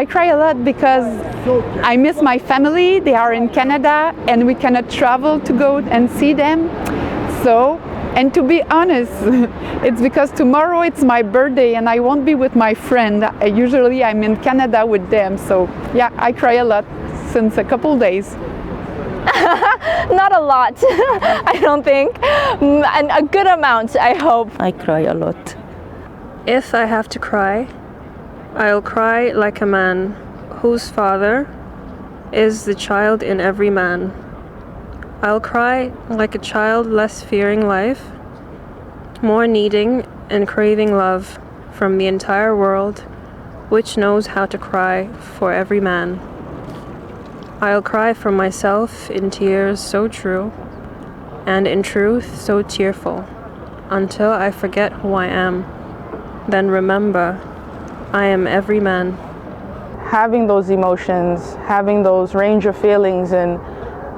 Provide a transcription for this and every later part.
I cry a lot because I miss my family. They are in Canada and we cannot travel to go and see them. So, and to be honest, it's because tomorrow it's my birthday and I won't be with my friend. Usually I'm in Canada with them. So yeah, I cry a lot since a couple days. Not a lot, I don't think. And a good amount, I hope. I cry a lot. If I have to cry, I'll cry like a man whose father is the child in every man. I'll cry like a child less fearing life, more needing and craving love from the entire world, which knows how to cry for every man. I'll cry for myself in tears so true, and in truth so tearful, until I forget who I am. Then remember, I am every man. Having those emotions, having those range of feelings, and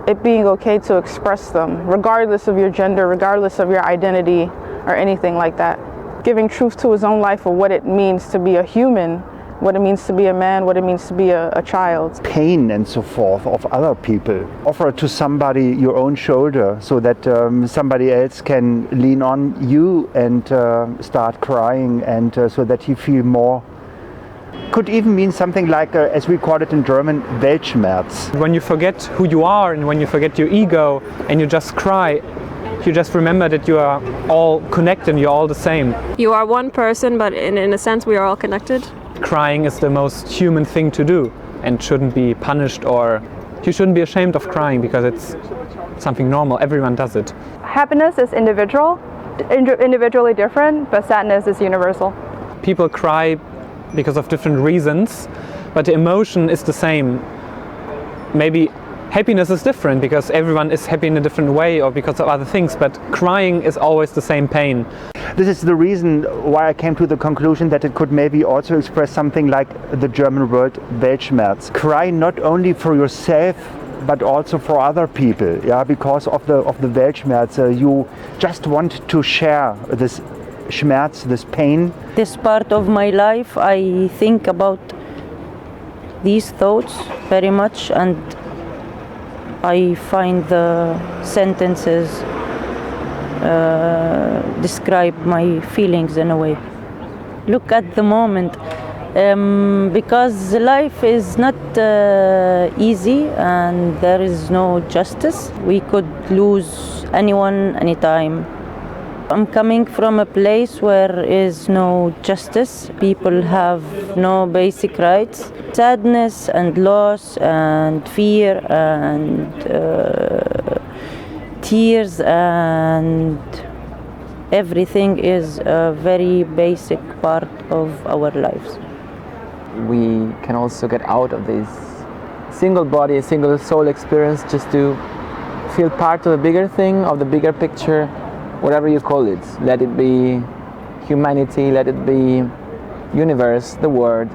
it being okay to express them, regardless of your gender, regardless of your identity, or anything like that. Giving truth to his own life of what it means to be a human, what it means to be a man, what it means to be a child. Pain and so forth of other people. Offer to somebody your own shoulder so that somebody else can lean on you and start crying, and so that you feel more. Could even mean something like, as we call it in German, Weltschmerz. When you forget who you are and when you forget your ego and you just cry, you just remember that you are all connected, you're all the same. You are one person, but in a sense we are all connected. Crying is the most human thing to do and shouldn't be punished, or you shouldn't be ashamed of crying because it's something normal. Everyone does it. Happiness is individually different, but sadness is universal. People cry because of different reasons, but the emotion is the same. Maybe happiness is different because everyone is happy in a different way or because of other things, but crying is always the same pain. This is the reason why I came to the conclusion that it could maybe also express something like the German word Weltschmerz. Cry not only for yourself, but also for other people, yeah, because of the Weltschmerz. You just want to share this Schmerz, this pain. This part of my life, I think about these thoughts very much, and I find the sentences describe my feelings in a way. Look at the moment, because life is not easy and there is no justice. We could lose anyone, anytime. I'm coming from a place where there is no justice. People have no basic rights. Sadness and loss and fear and tears and everything is a very basic part of our lives. We can also get out of this single body, single soul experience, just to feel part of a bigger thing, of the bigger picture, whatever you call it. Let it be humanity, let it be universe, the world.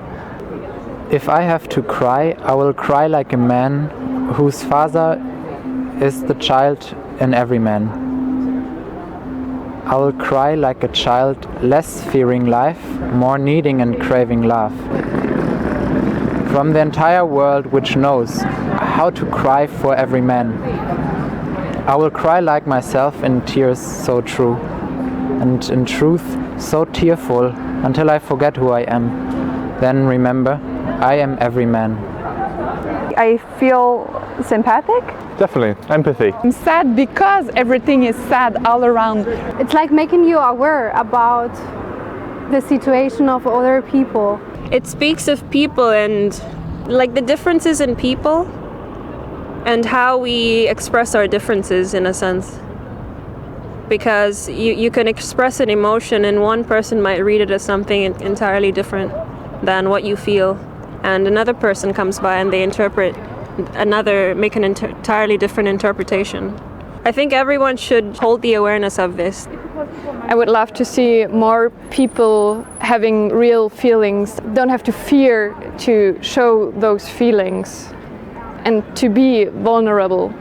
If I have to cry, I will cry like a man whose father is the child in every man. I will cry like a child less fearing life, more needing and craving love. From the entire world which knows how to cry for every man. I will cry like myself in tears so true, and in truth so tearful, until I forget who I am. Then remember, I am every man. I feel sympathetic. Definitely, empathy. I'm sad because everything is sad all around. It's like making you aware about the situation of other people. It speaks of people and like the differences in people and how we express our differences in a sense. Because you can express an emotion and one person might read it as something entirely different than what you feel. And another person comes by and they make an entirely different interpretation. I think everyone should hold the awareness of this. I would love to see more people having real feelings, don't have to fear to show those feelings and to be vulnerable.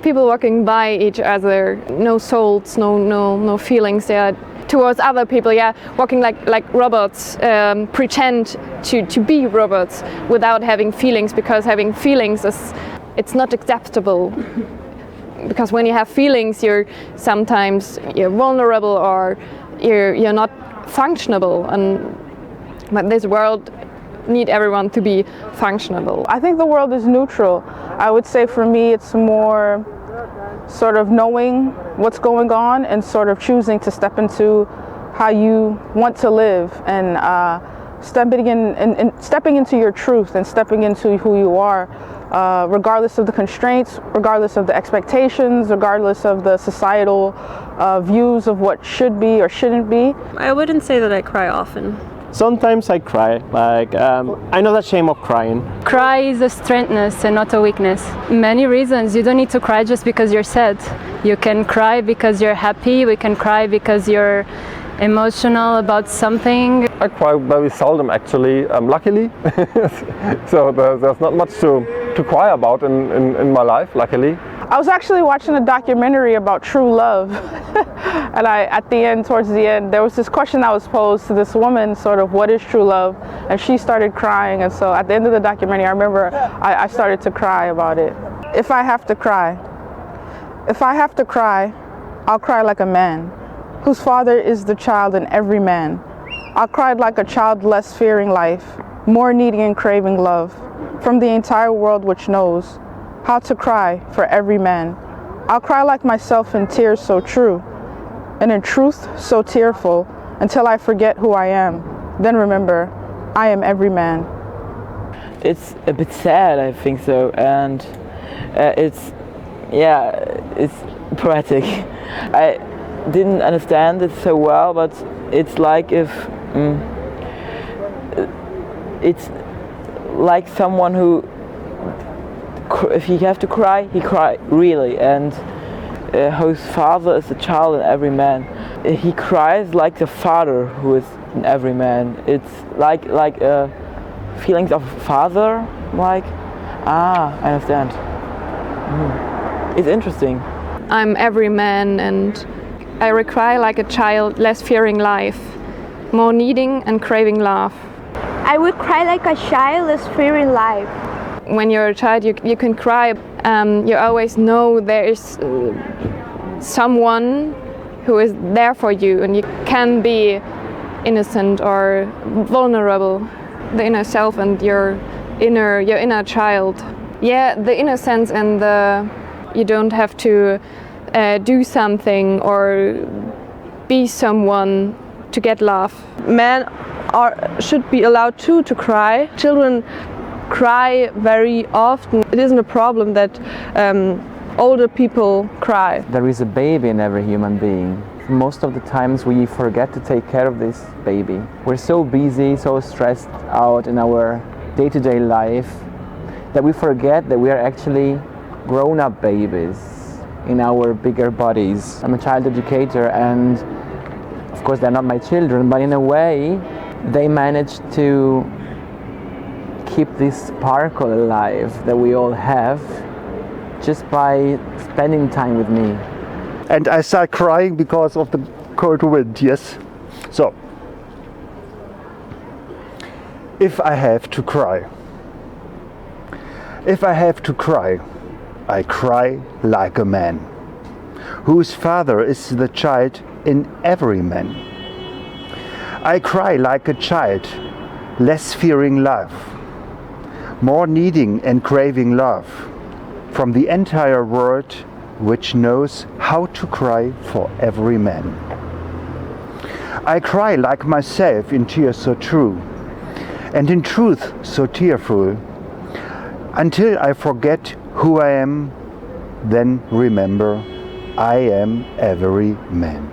People walking by each other, no souls, no feelings, they are towards other people, yeah, walking like robots, pretend to be robots without having feelings, because having feelings it's not acceptable. Because when you have feelings, you're vulnerable, or you're not functionable, but this world need everyone to be functionable. I think the world is neutral. I would say for me it's more sort of knowing what's going on and sort of choosing to step into how you want to live, and stepping into your truth and stepping into who you are, regardless of the constraints, regardless of the expectations, regardless of the societal views of what should be or shouldn't be. I wouldn't say that I cry often. Sometimes I cry, like I know the shame of crying. Cry is a strengthness and not a weakness. Many reasons. You don't need to cry just because you're sad. You can cry because you're happy, we can cry because you're emotional about something. I cry very seldom actually, luckily. So there's not much to cry about in my life, luckily. I was actually watching a documentary about true love, and towards the end, there was this question that was posed to this woman, sort of, what is true love? And she started crying, and so at the end of the documentary, I remember I started to cry about it. If I have to cry, I'll cry like a man, whose father is the child in every man. I'll cry like a child less fearing life, more needing and craving love, from the entire world which knows how to cry for every man. I'll cry like myself in tears so true, and in truth so tearful, until I forget who I am. Then remember, I am every man. It's a bit sad, I think so, and it's poetic. I didn't understand it so well, but it's like if it's like someone who, if he have to cry, he cry really, and whose father is the child in every man. He cries like the father who is in every man. It's like feelings of father, like, I understand. It's interesting. I'm every man, and I cry like a child, less fearing life, more needing and craving love. I would cry like a child, less fearing life. When you're a child, you can cry. You always know there is someone who is there for you, and you can be innocent or vulnerable. The inner self and your inner child. Yeah, the innocence and you don't have to do something or be someone to get love. Men should be allowed to cry. Children cry very often. It isn't a problem that older people cry. There is a baby in every human being. Most of the times we forget to take care of this baby. We're so busy, so stressed out in our day-to-day life that we forget that we are actually grown-up babies in our bigger bodies. I'm a child educator, and of course they're not my children, but in a way they manage to keep this sparkle alive that we all have just by spending time with me. And I start crying because of the cold wind, yes. So, if I have to cry, I cry like a man, whose father is the child in every man. I cry like a child, less fearing love, more needing and craving love, from the entire world which knows how to cry for every man. I cry like myself in tears so true, and in truth so tearful, until I forget who I am, then remember, I am every man.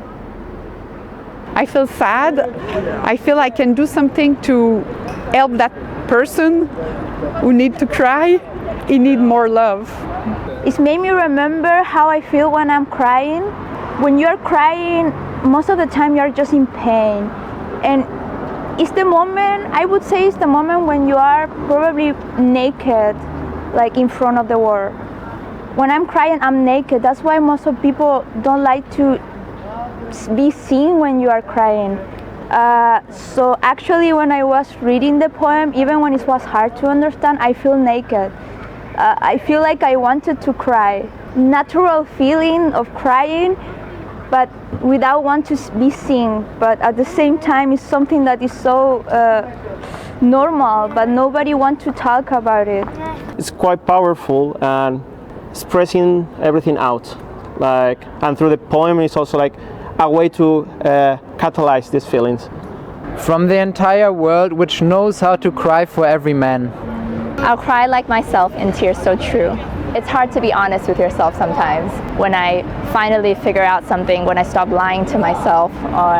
I feel sad. I feel I can do something to help that person who need to cry. He need more love. It's made me remember how I feel when I'm crying. When you're crying, most of the time you're just in pain. And it's the moment, I would say it's the moment when you are probably naked, like in front of the world. When I'm crying, I'm naked. That's why most of people don't like to be seen when you are crying. So actually when I was reading the poem, even when it was hard to understand, I feel naked. I feel like I wanted to cry. Natural feeling of crying, but without want to be seen. But at the same time, it's something that is so normal, but nobody wants to talk about it. It's quite powerful and expressing everything out. And through the poem, it's also like a way to catalyze these feelings. From the entire world, which knows how to cry for every man. I'll cry like myself in Tears So True. It's hard to be honest with yourself sometimes. When I finally figure out something, when I stop lying to myself, or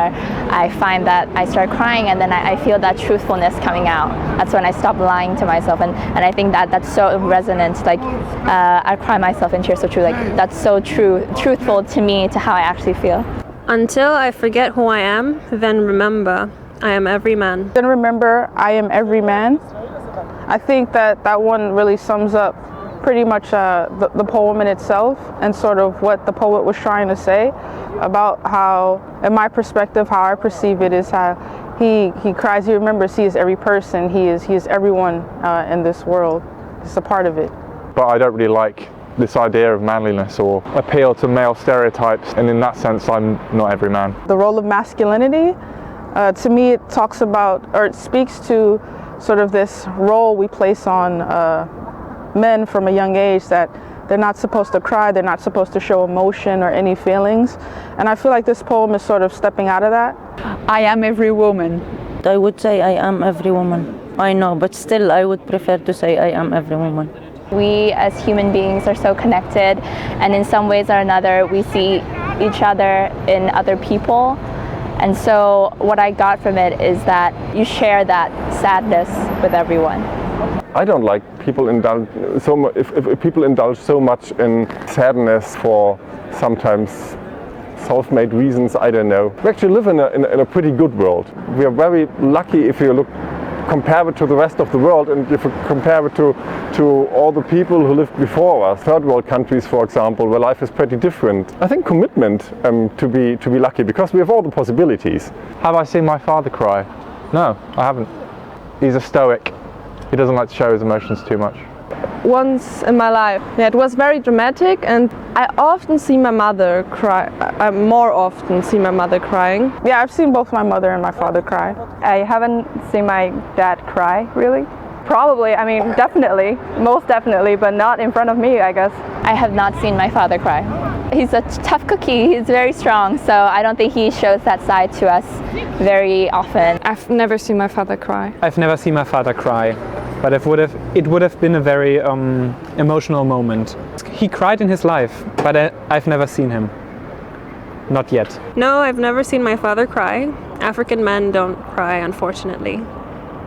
I find that I start crying and then I feel that truthfulness coming out. That's when I stop lying to myself, and I think that's so resonant. Like I cry myself in Tears So True. Like that's so truthful to me, to how I actually feel. Until I forget who I am, then remember, I am every man. Then remember, I am every man. I think that one really sums up pretty much the poem in itself, and sort of what the poet was trying to say about how, in my perspective, how I perceive it is how he cries, he remembers he is every person, he is everyone in this world. It's a part of it. But I don't really like this idea of manliness or appeal to male stereotypes, and in that sense I'm not every man. The role of masculinity, to me it talks about, or it speaks to sort of this role we place on men from a young age, that they're not supposed to cry, they're not supposed to show emotion or any feelings. And I feel like this poem is sort of stepping out of that. I am every woman. I would say I am every woman. I know, but still I would prefer to say I am every woman. We as human beings are so connected, and in some ways or another we see each other in other people. And so what I got from it is that you share that sadness with everyone. I don't like people indulge so much. If people indulge so much in sadness for sometimes self-made reasons, I don't know. We actually live in a pretty good world. We are very lucky if you compare it to the rest of the world, and if you compare it to all the people who lived before us, third world countries, for example, where life is pretty different. I think commitment to be lucky, because we have all the possibilities. Have I seen my father cry? No, I haven't. He's a stoic. He doesn't like to show his emotions too much. Once in my life, it was very dramatic, and I often see my mother cry. I more often see my mother crying. Yeah, I've seen both my mother and my father cry. I haven't seen my dad cry, really. Probably, I mean, definitely, most definitely, but not in front of me, I guess. I have not seen my father cry. He's a tough cookie, he's very strong, so I don't think he shows that side to us very often. I've never seen my father cry. I've never seen my father cry, but it would have been a very emotional moment. He cried in his life, but I've never seen him. Not yet. No, I've never seen my father cry. African men don't cry, unfortunately.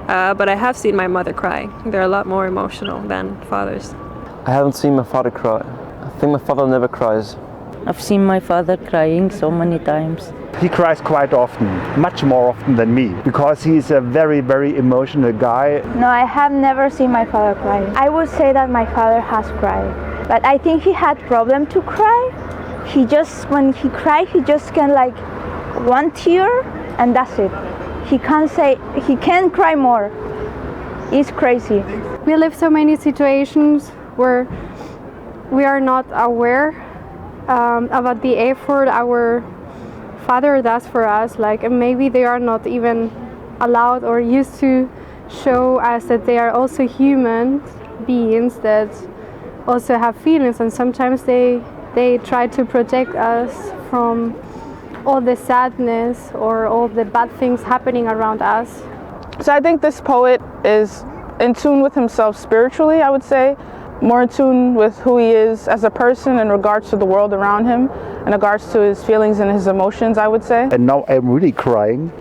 But I have seen my mother cry. They're a lot more emotional than fathers. I haven't seen my father cry. I think my father never cries. I've seen my father crying so many times. He cries quite often, much more often than me, because he's a very, very emotional guy. No, I have never seen my father cry. I would say that my father has cried, but I think he had problem to cry. When he cried, he just can like one tear and that's it. He can't cry more. It's crazy. We live so many situations where we are not aware about the effort our Father does for us, like, and maybe they are not even allowed or used to show us that they are also human beings that also have feelings, and sometimes they try to protect us from all the sadness or all the bad things happening around us. So I think this poet is in tune with himself spiritually, I would say, more in tune with who he is as a person in regards to the world around him, in regards to his feelings and his emotions, I would say. And now I'm really crying.